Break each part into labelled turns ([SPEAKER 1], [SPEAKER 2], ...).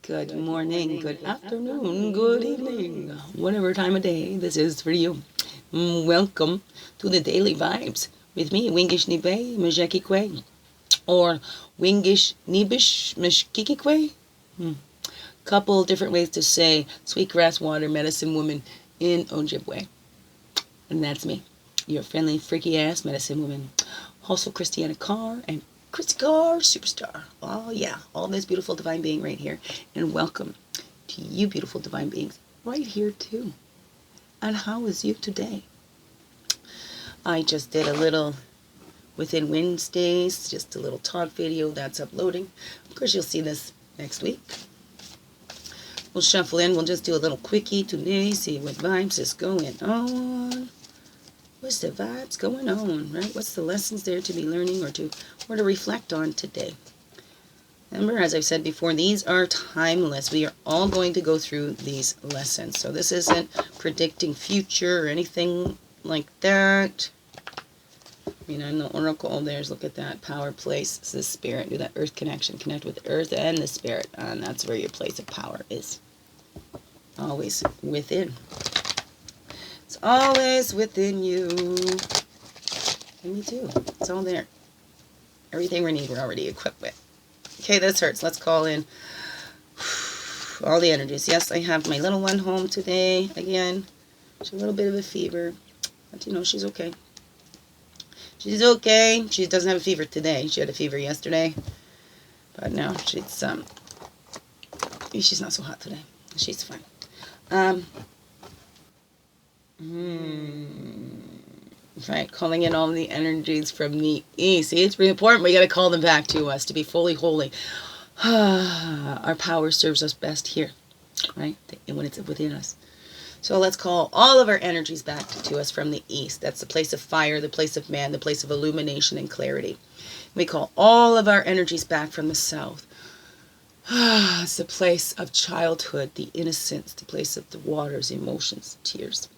[SPEAKER 1] Good morning, good afternoon, good evening, whatever time of day this is for you. Welcome to the Daily Vibes with me, Wingish Nibe Majekikwe, or Wingish Nibish Mishkikikwe. Couple different ways to say sweetgrass water medicine woman in Ojibwe. And that's me, your friendly, freaky ass medicine woman. Also Christianna Carr and Christy Carr Superstar. Oh yeah, all this beautiful divine being right here. And welcome to you beautiful divine beings right here too. And how is you today? I just did a little within Wednesdays, just a little talk video that's uploading. Of course you'll see this next week. We'll shuffle in, we'll just do a little quickie today, see what vibes is going on. What's the vibes going on, right? What's the lessons there to be learning or to reflect on today? Remember, as I've said before, these are timeless. We are all going to go through these lessons. So this isn't predicting future or anything like that. I mean, I'm the oracle. There's, look at that, power place. It's the spirit. Do that earth connection. Connect with the earth and the spirit. And that's where your place of power is. Always within. It's always within you. And me too. It's all there. Everything we need, we're already equipped with. Okay, this hurts. Let's call in all the energies. Yes, I have my little one home today again. She's a little bit of a fever. But you know, she's okay. She's okay. She doesn't have a fever today. She had a fever yesterday. But no, she's not so hot today. She's fine. Right, calling in all the energies from the east. See, it's really important. We got to call them back to us to be fully holy. Our power serves us best here, right? And when it's within us. So let's call all of our energies back to us from the east. That's the place of fire, the place of man, the place of illumination and clarity. We call all of our energies back from the south. It's the place of childhood, the innocence, the place of the waters, emotions, tears.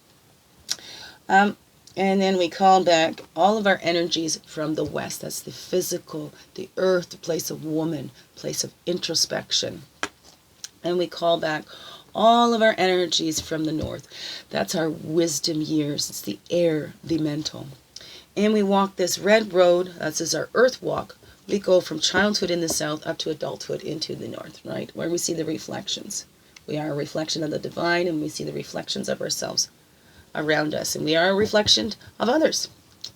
[SPEAKER 1] And then we call back all of our energies from the west. That's the physical, the earth, the place of woman, place of introspection. And we call back all of our energies from the north. That's our wisdom years. It's the air, the mental. And we walk this red road. This is our earth walk. We go from childhood in the south up to adulthood into the north, right? Where we see the reflections. We are a reflection of the divine, and we see the reflections of ourselves around us, and we are a reflection of others.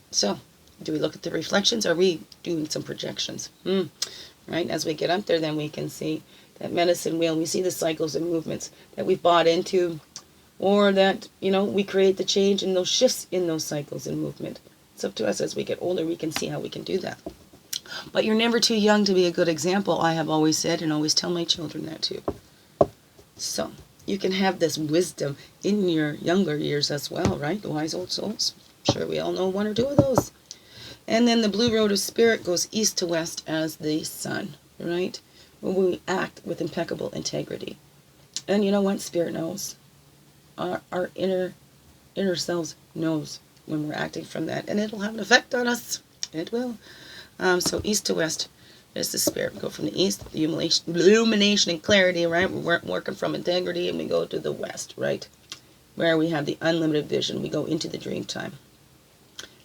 [SPEAKER 1] So, do we look at the reflections? Or are we doing some projections? Right? As we get up there, then we can see that medicine wheel. We see the cycles and movements that we've bought into, or that, you know, we create the change in those shifts in those cycles and movement. It's up to us. As we get older, we can see how we can do that. But you're never too young to be a good example. I have always said, and always tell my children that too. So you can have this wisdom in your younger years as well, right? The wise old souls. I'm sure we all know one or two of those. And then the blue road of spirit goes east to west as the sun, right? When we act with impeccable integrity. And you know what? Spirit knows. Our inner selves knows when we're acting from that. And it'll have an effect on us. It will. So east to west is the spirit. We go from the east, the illumination and clarity, right? We're working from integrity, and we go to the west, right? Where we have the unlimited vision. We go into the dream time.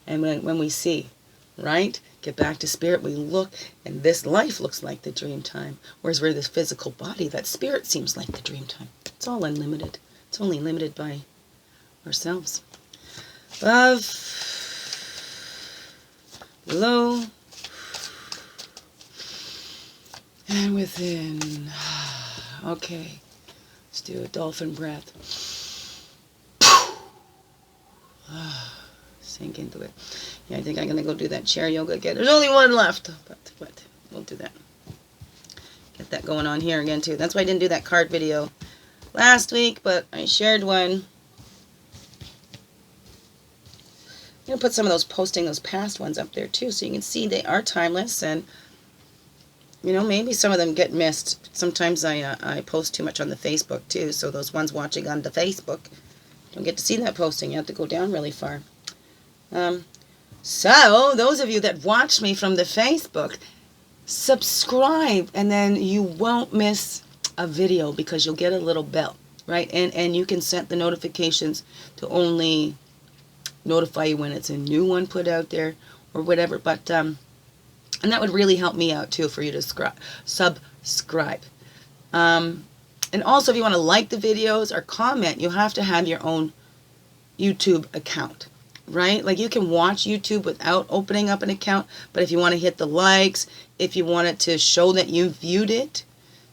[SPEAKER 1] And when we see, right? Get back to spirit, we look, and this life looks like the dream time. Whereas we're this physical body, that spirit seems like the dream time. It's all unlimited. It's only limited by ourselves. Above, below, and within. Okay, let's do a dolphin breath. Sink into it. Yeah, I think I'm going to go do that chair yoga again. There's only one left, but we'll do that. Get that going on here again, too. That's why I didn't do that card video last week, but I shared one. I'm going to put some of those, posting those past ones up there, too, so you can see they are timeless, and you know, maybe some of them get missed. Sometimes I post too much on the Facebook, too. So those ones watching on the Facebook don't get to see that posting. You have to go down really far. So, those of you that watch me from the Facebook, subscribe, and then you won't miss a video, because you'll get a little bell, right? And you can set the notifications to only notify you when it's a new one put out there or whatever. But and that would really help me out too, for you to subscribe. And also, if you want to like the videos or comment, you have to have your own YouTube account, right? Like, you can watch YouTube without opening up an account, but if you want to hit the likes, if you want it to show that you viewed it,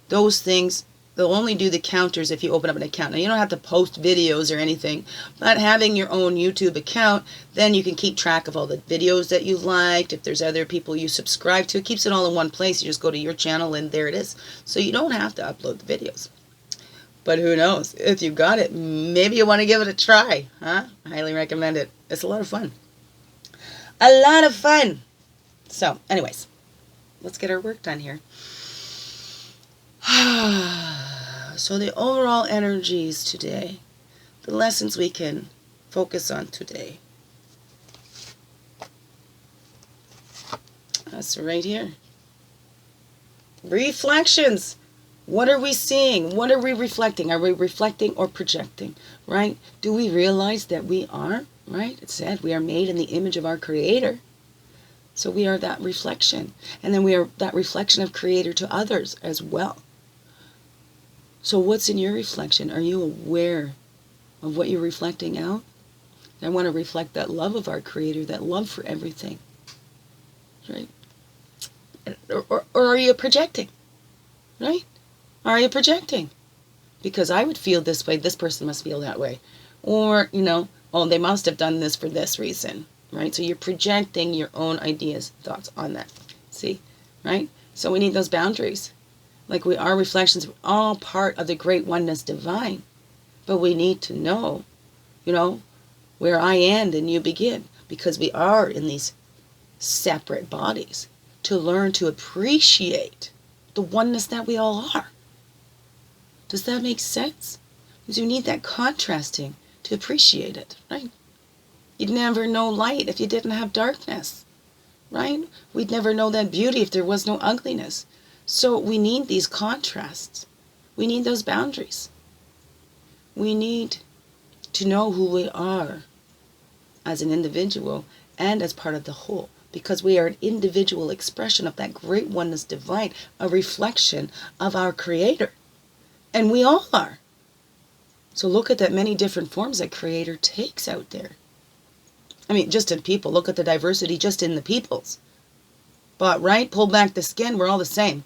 [SPEAKER 1] those things, they'll only do the counters if you open up an account. Now, you don't have to post videos or anything, but having your own YouTube account, then you can keep track of all the videos that you liked. If there's other people you subscribe to, it keeps it all in one place. You just go to your channel and there it is. So you don't have to upload the videos. But who knows? If you got it, maybe you want to give it a try, huh? I highly recommend it. It's a lot of fun. A lot of fun. So, anyways, let's get our work done here. So the overall energies today, the lessons we can focus on today. That's right here. Reflections. What are we seeing? What are we reflecting? Are we reflecting or projecting, right? Do we realize that we are, right? It said we are made in the image of our Creator. So we are that reflection. And then we are that reflection of Creator to others as well. So what's in your reflection? Are you aware of what you're reflecting out? I want to reflect that love of our Creator, that love for everything, right? Or are you projecting, right? Are you projecting? Because I would feel this way, this person must feel that way. Or, you know, oh, they must have done this for this reason, right? So you're projecting your own ideas, thoughts on that. See, right? So we need those boundaries. Like, we are reflections, we're all part of the great oneness divine. But we need to know, you know, where I end and you begin. Because we are in these separate bodies. To learn to appreciate the oneness that we all are. Does that make sense? Because you need that contrasting to appreciate it, right? You'd never know light if you didn't have darkness, right? We'd never know that beauty if there was no ugliness. So we need these contrasts. We need those boundaries. We need to know who we are as an individual and as part of the whole. Because we are an individual expression of that great oneness divine, a reflection of our Creator. And we all are. So look at that many different forms that Creator takes out there. I mean, just in people. Look at the diversity just in the peoples. But, right, pull back the skin, we're all the same.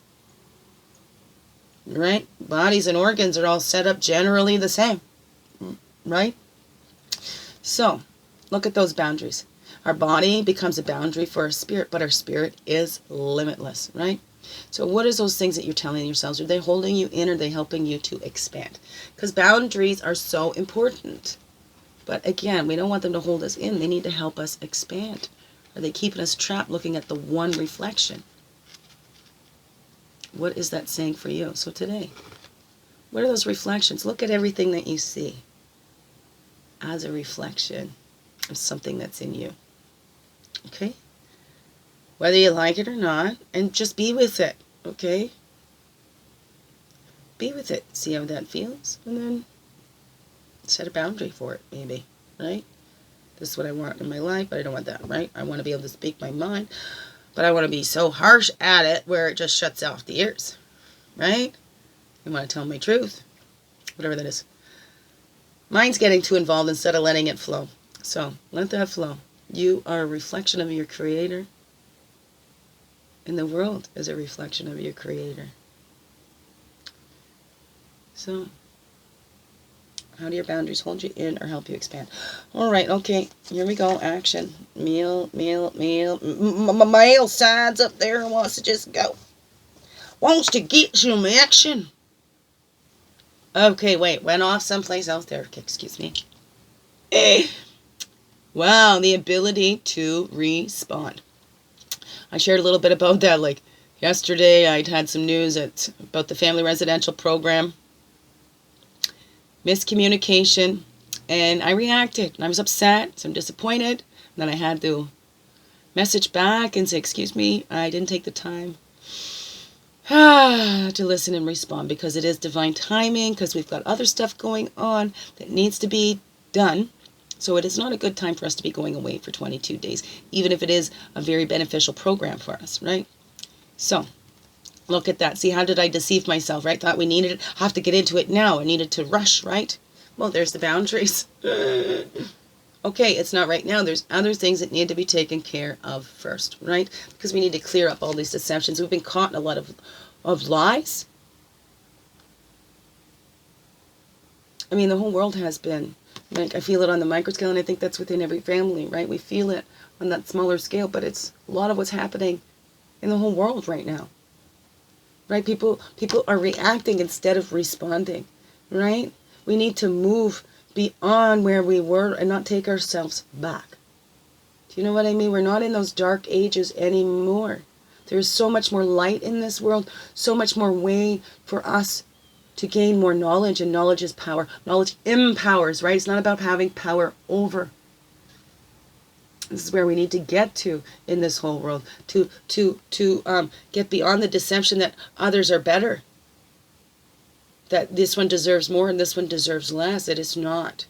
[SPEAKER 1] Right? Bodies and organs are all set up generally the same. Right? So, look at those boundaries. Our body becomes a boundary for our spirit, but our spirit is limitless, right? So what is those things that you're telling yourselves? Are they holding you in, or are they helping you to expand? Because boundaries are so important. But again, we don't want them to hold us in. They need to help us expand. Are they keeping us trapped looking at the one reflection? What is that saying for you? So today, what are those reflections? Look at everything that you see as a reflection of something that's in you. Okay? Whether you like it or not, and just be with it, okay? Be with it. See how that feels, and then set a boundary for it, maybe, right? This is what I want in my life, but I don't want that, right? I want to be able to speak my mind, but I want to be so harsh at it where it just shuts off the ears, right? I want to tell my truth, whatever that is. Mine's getting too involved instead of letting it flow. So, let that flow. You are a reflection of your Creator. And the world is a reflection of your Creator. So, how do your boundaries hold you in or help you expand? All right, okay, here we go. Action. Male side's up there and wants to just go. Wants to get some action. Okay, wait, went off someplace else there. Okay, excuse me. Wow, the ability to respond. I shared a little bit about that. Like yesterday, I'd had some news about the family residential program. Miscommunication. And I reacted. And I was upset. So I'm disappointed. And then I had to message back and say, excuse me, I didn't take the time to listen and respond, because it is divine timing, because we've got other stuff going on that needs to be done. So it is not a good time for us to be going away for 22 days, even if it is a very beneficial program for us, right? So look at that. See, how did I deceive myself, right? Thought we needed it. Have to get into it now. I needed to rush, right? Well, there's the boundaries. Okay, it's not right now. There's other things that need to be taken care of first, right? Because we need to clear up all these deceptions. We've been caught in a lot of lies. I mean, the whole world has been. Like, I feel it on the micro scale, and I think that's within every family, right? We feel it on that smaller scale, but it's a lot of what's happening in the whole world right now. Right? People are reacting instead of responding, right? We need to move beyond where we were and not take ourselves back. Do you know what I mean? We're not in those dark ages anymore. There's so much more light in this world, so much more way for us to gain more knowledge, and knowledge is power. Knowledge empowers, right? It's not about having power over. This is where we need to get to in this whole world, to get beyond the deception that others are better, that this one deserves more and this one deserves less. It is not.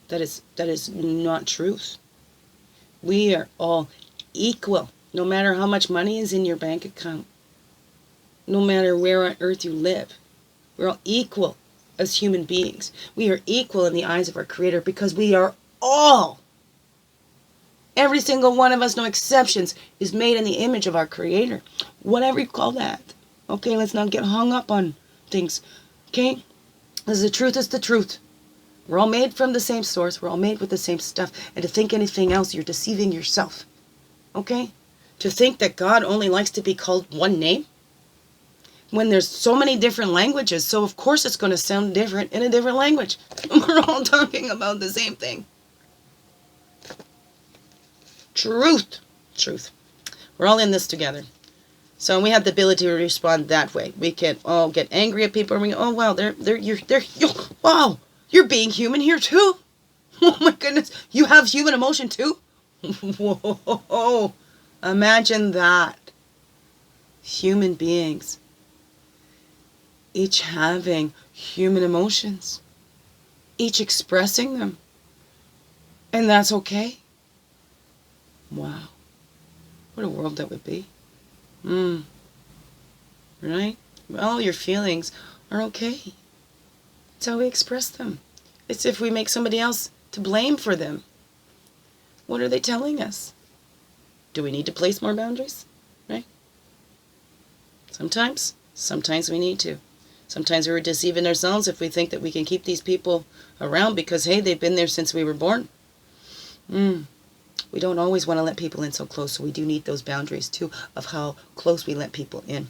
[SPEAKER 1] That is not truth. We are all equal, no matter how much money is in your bank account, no matter where on earth you live. We're all equal as human beings. We are equal in the eyes of our Creator, because we are all, every single one of us, no exceptions, is made in the image of our Creator. Whatever you call that. Okay, let's not get hung up on things. Okay? Because the truth is the truth. We're all made from the same source. We're all made with the same stuff. And to think anything else, you're deceiving yourself. Okay? To think that God only likes to be called one name, when there's so many different languages, so of course it's going to sound different in a different language. We're all talking about the same thing. Truth. Truth. We're all in this together. So we have the ability to respond that way. We can all get angry at people and we go, oh wow, wow, you're being human here too. Oh my goodness, you have human emotion too? Whoa, imagine that. Human beings, each having human emotions, each expressing them. And that's okay. Wow. What a world that would be. Right? All your feelings are okay. It's how we express them. It's if we make somebody else to blame for them. What are they telling us? Do we need to place more boundaries? Right? Sometimes we need to. Sometimes we're deceiving ourselves if we think that we can keep these people around because, hey, they've been there since we were born. We don't always want to let people in so close, so we do need those boundaries too of how close we let people in.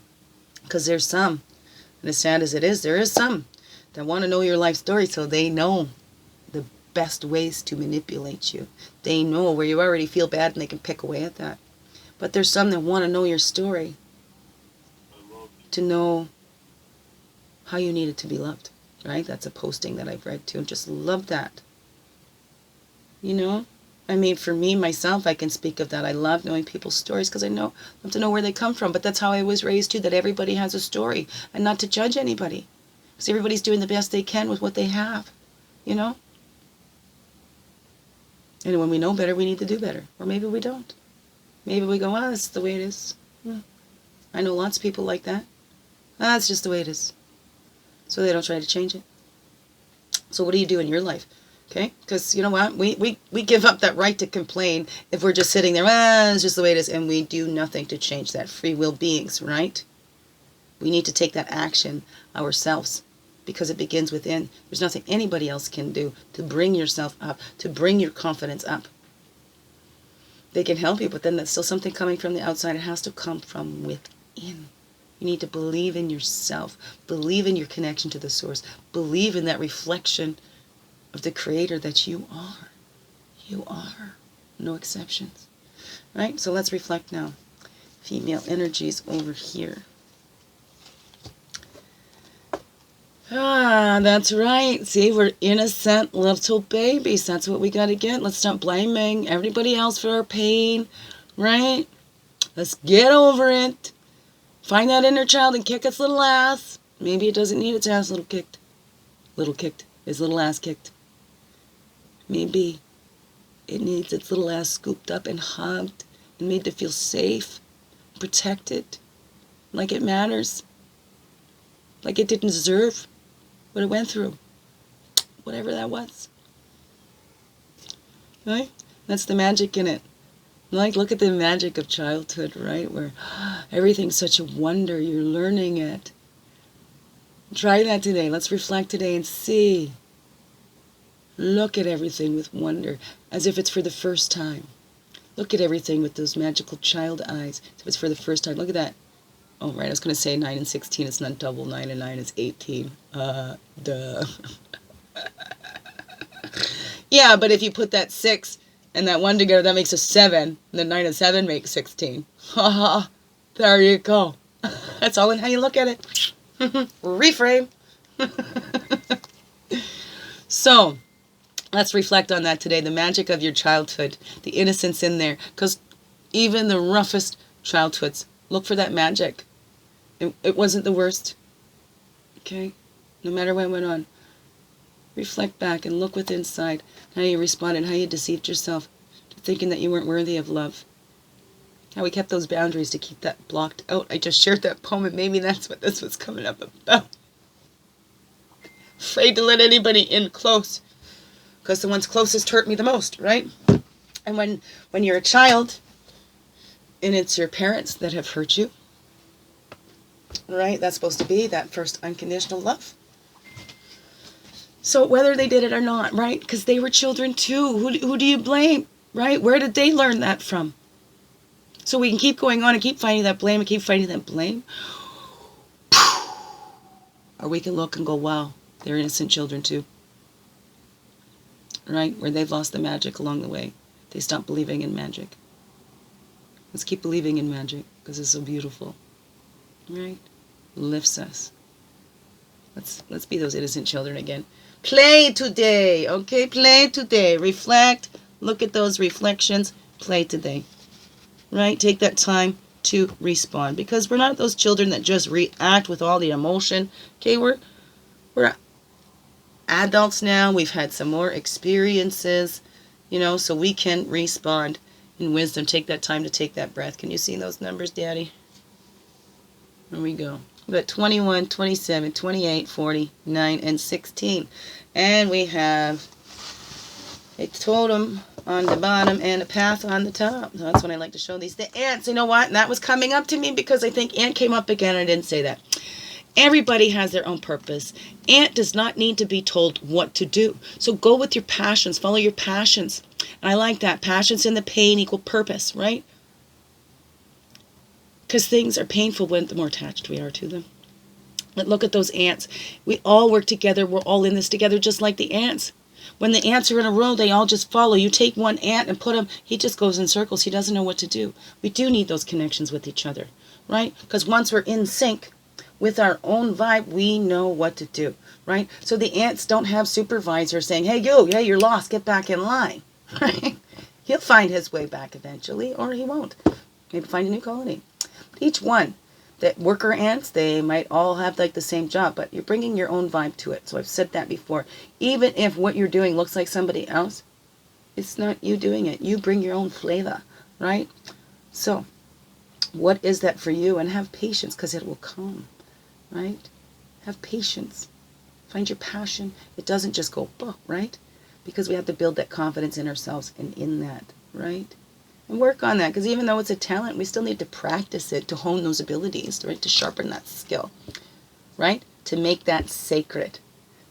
[SPEAKER 1] Because there's some, and as sad as it is, there is some that want to know your life story so they know the best ways to manipulate you. They know where you already feel bad and they can pick away at that. But there's some that want to know your story to know how you needed to be loved, right? That's a posting that I've read too, and just love that. You know? I mean, for me, myself, I can speak of that. I love knowing people's stories because I love to know where they come from. But that's how I was raised too, that everybody has a story and not to judge anybody. Because everybody's doing the best they can with what they have, you know? And when we know better, we need to do better. Or maybe we don't. Maybe we go, that's the way it is. I know lots of people like that. That's just the way it is. So they don't try to change it. So what do you do in your life? Okay, because you know what? We give up that right to complain if we're just sitting there, it's just the way it is, and we do nothing to change that. Free will beings, right? We need to take that action ourselves because it begins within. There's nothing anybody else can do to bring yourself up, to bring your confidence up. They can help you, but then that's still something coming from the outside. It has to come from within. You need to believe in yourself, believe in your connection to the source, believe in that reflection of the Creator that you are. You are. No exceptions. Right? So let's reflect now. Female energies over here. That's right. See, we're innocent little babies. That's what we got to get. Let's stop blaming everybody else for our pain. Right? Let's get over it. Find that inner child and kick its little ass. Maybe it doesn't need its ass kicked. Its little ass kicked. Maybe it needs its little ass scooped up and hugged and made to feel safe, protected, like it matters, like it didn't deserve what it went through, whatever that was. Right? That's the magic in it. Like, look at the magic of childhood, right? Where everything's such a wonder. You're learning it. Try that today. Let's reflect today and see. Look at everything with wonder, as if it's for the first time. Look at everything with those magical child eyes, as if it's for the first time. Look at that. Oh, right, I was going to say 9 and 16. It's not double. 9 and 9 is 18. Duh. Yeah, but if you put that 6 and that 1 together, that makes a 7. And then 9 and 7 make 16. Ha there you go. That's all in how you look at it. Reframe. So, let's reflect on that today. The magic of your childhood. The innocence in there. Because even the roughest childhoods, look for that magic. It wasn't the worst. Okay? No matter what went on. Reflect back and look within inside how you responded, how you deceived yourself, thinking that you weren't worthy of love. How we kept those boundaries to keep that blocked out. I just shared that poem and maybe that's what this was coming up about. Afraid to let anybody in close. Because the ones closest hurt me the most, right? And when you're a child and it's your parents that have hurt you, right? That's supposed to be that first unconditional love. So whether they did it or not, right? Because they were children too. Who do you blame, right? Where did they learn that from? So we can keep going on and keep finding that blame and keep finding that blame. Or we can look and go, wow, they're innocent children too. Right? Where they've lost the magic along the way. They stopped believing in magic. Let's keep believing in magic because it's so beautiful. Right? Lifts us. Let's be those innocent children again. Play today, okay? Play today. Reflect. Look at those reflections. Play today. Right? Take that time to respond. Because we're not those children that just react with all the emotion. Okay, we're adults now. We've had some more experiences, so we can respond in wisdom. Take that time to take that breath. Can you see those numbers, Daddy? There we go. We've got 21, 27, 28, 40, 9, and 16. And we have a totem on the bottom and a path on the top. So that's what I like to show these. The ants, you know what? And that was coming up to me because I think ant came up again. I didn't say that. Everybody has their own purpose. Ant does not need to be told what to do. So go with your passions. Follow your passions. And I like that. Passions and the pain equal purpose, right? Because things are painful when the more attached we are to them. But look at those ants. We all work together. We're all in this together just like the ants. When the ants are in a row, they all just follow. You take one ant and put him, he just goes in circles. He doesn't know what to do. We do need those connections with each other, right? Because once we're in sync with our own vibe, we know what to do, right? So the ants don't have supervisors saying, hey, you're lost. Get back in line, right? He'll find his way back eventually, or he won't. Maybe find a new colony. Each one, the worker ants, they might all have like the same job, but you're bringing your own vibe to it. So I've said that before. Even if what you're doing looks like somebody else, it's not you doing it. You bring your own flavor, right? So what is that for you? And have patience because it will come, right? Have patience. Find your passion. It doesn't just go, right? Because we have to build that confidence in ourselves and in that, right? And work on that, because even though it's a talent, we still need to practice it to hone those abilities, right? To sharpen that skill, right? To make that sacred,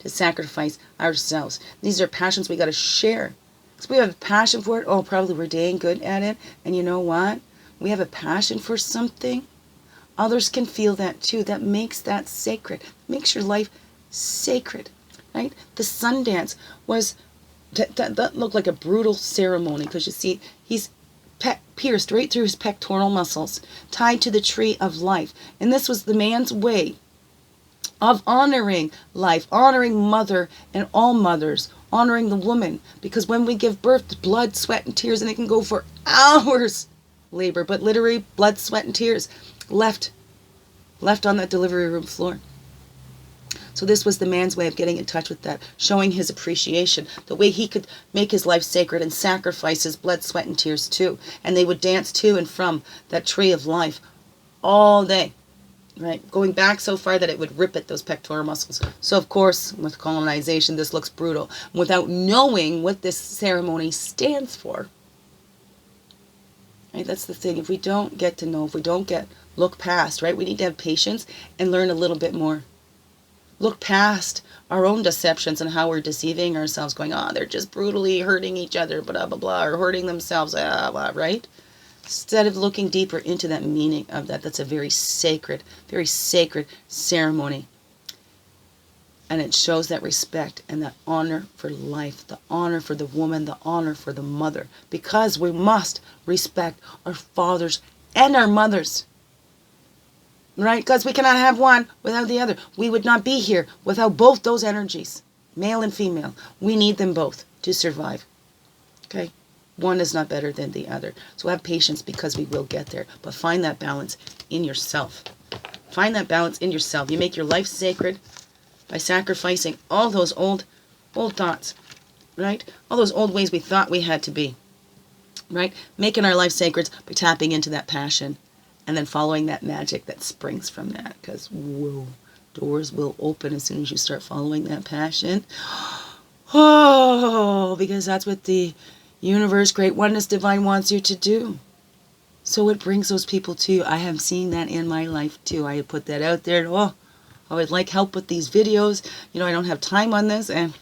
[SPEAKER 1] to sacrifice ourselves. These are passions we got to share. Because we have a passion for it. Oh, probably we're dang good at it. And you know what? We have a passion for something. Others can feel that too. That makes that sacred. Makes your life sacred, right? The Sundance was, that looked like a brutal ceremony because you see, he's pierced right through his pectoral muscles, tied to the tree of life. And this was the man's way of honoring life, honoring mother and all mothers, honoring the woman. Because when we give birth, blood, sweat, and tears, and it can go for hours, labor, but literally blood, sweat, and tears left left on that delivery room floor. So this was the man's way of getting in touch with that, showing his appreciation, the way he could make his life sacred and sacrifice his blood, sweat, and tears too. And they would dance to and from that tree of life all day, right? Going back so far that it would rip at those pectoral muscles. So of course, with colonization, this looks brutal. Without knowing what this ceremony stands for, right? That's the thing. If we don't get to know, if we don't look past, right? We need to have patience and learn a little bit more. Look past our own deceptions and how we're deceiving ourselves, going, oh, they're just brutally hurting each other, blah, blah, blah, or hurting themselves, blah, blah, right? Instead of looking deeper into that meaning of that, that's a very sacred ceremony. And it shows that respect and that honor for life, the honor for the woman, the honor for the mother. Because we must respect our fathers and our mothers. Right? Because we cannot have one without the other. We would not be here without both those energies, male and female. We need them both to survive. Okay? One is not better than the other. So have patience, because we will get there. But find that balance in yourself. Find that balance in yourself. You make your life sacred by sacrificing all those old thoughts, right? All those old ways we thought we had to be, right? Making our life sacred by tapping into that passion and then following that magic that springs from that. Because, whoa, doors will open as soon as you start following that passion. Oh, because that's what the universe, great oneness, divine wants you to do. So it brings those people to you. I have seen that in my life too. I put that out there. Oh, I would like help with these videos. You know, I don't have time on this. And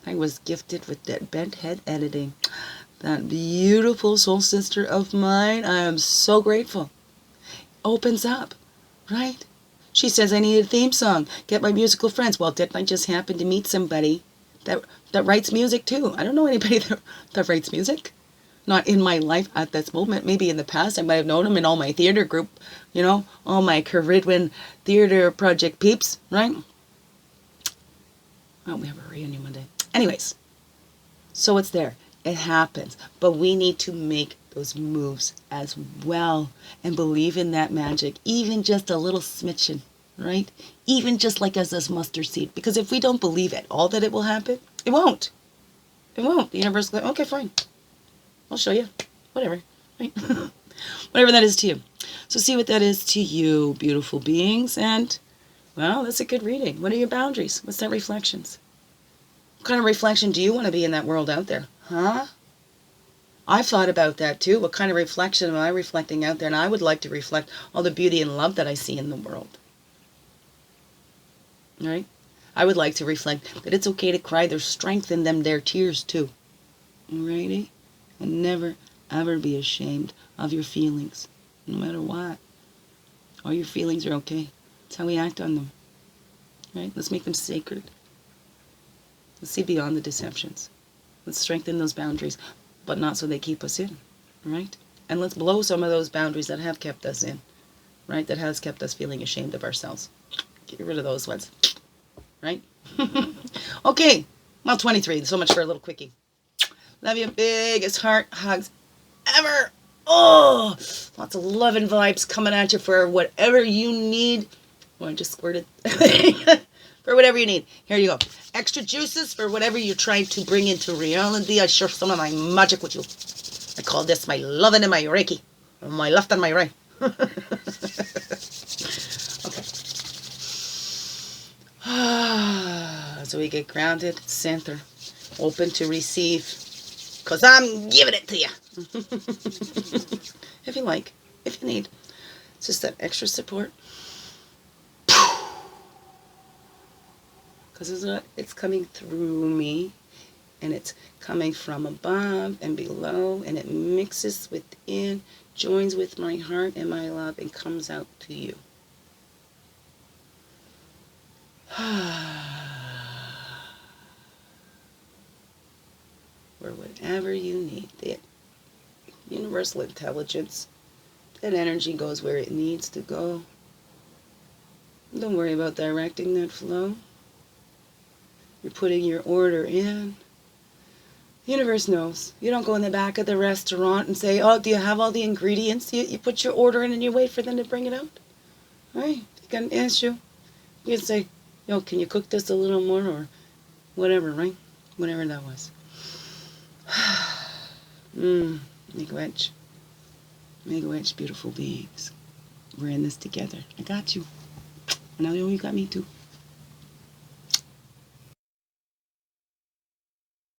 [SPEAKER 1] I was gifted with that BentHead Editing. That beautiful soul sister of mine. I am so grateful. Opens up, right? She says, I need a theme song. Get my musical friends. Well, didn't I just happen to meet somebody that writes music too? I don't know anybody that writes music. Not in my life at this moment. Maybe in the past I might have known them in all my theater group, you know, all my Caribbean theater project peeps, right? Oh, we have a reunion one day. Anyways, so it's there. It happens. But we need to make those moves as well and believe in that magic, even just a little smidgen, right? Even just like as this mustard seed. Because if we don't believe at all that it will happen, it won't. It won't. The universe will go, okay, fine. I'll show you. Whatever. Right? Whatever that is to you. So see what that is to you, beautiful beings. And, well, that's a good reading. What are your boundaries? What's that reflections? What kind of reflection do you want to be in that world out there? Huh? I've thought about that too. What kind of reflection am I reflecting out there? And I would like to reflect all the beauty and love that I see in the world. Right? I would like to reflect that it's okay to cry. There's strength in them, their tears too. Alrighty? And never, ever be ashamed of your feelings, no matter what. All your feelings are okay. It's how we act on them. Right? Let's make them sacred. Let's see beyond the deceptions. Let's strengthen those boundaries, but not so they keep us in. Right? And let's blow some of those boundaries that have kept us in. Right? That has kept us feeling ashamed of ourselves. Get rid of those ones. Right? Okay. Well, 23. So much for a little quickie. Love you, biggest heart hugs ever. Oh, lots of love and vibes coming at you for whatever you need. Oh, I just squirted. For whatever you need. Here you go. Extra juices for whatever you're trying to bring into reality. I share some of my magic with you. I call this my loving and my Reiki. My left and my right. Okay. So we get grounded, center, open to receive. Because I'm giving it to you. If you like, if you need. It's just that extra support. Because it's coming through me. And it's coming from above and below. And it mixes within, joins with my heart and my love, and comes out to you. Or whatever you need. The universal intelligence, that energy goes where it needs to go. Don't worry about directing that flow. You're putting your order in. The universe knows. You don't go in the back of the restaurant and say, oh, do you have all the ingredients? You put your order in and you wait for them to bring it out. Right? got an issue, you can say, yo, can you cook this a little more, or whatever, right? Whatever that was. Miigwech. Miigwech, beautiful beings. We're in this together. I got you. I know you got me too.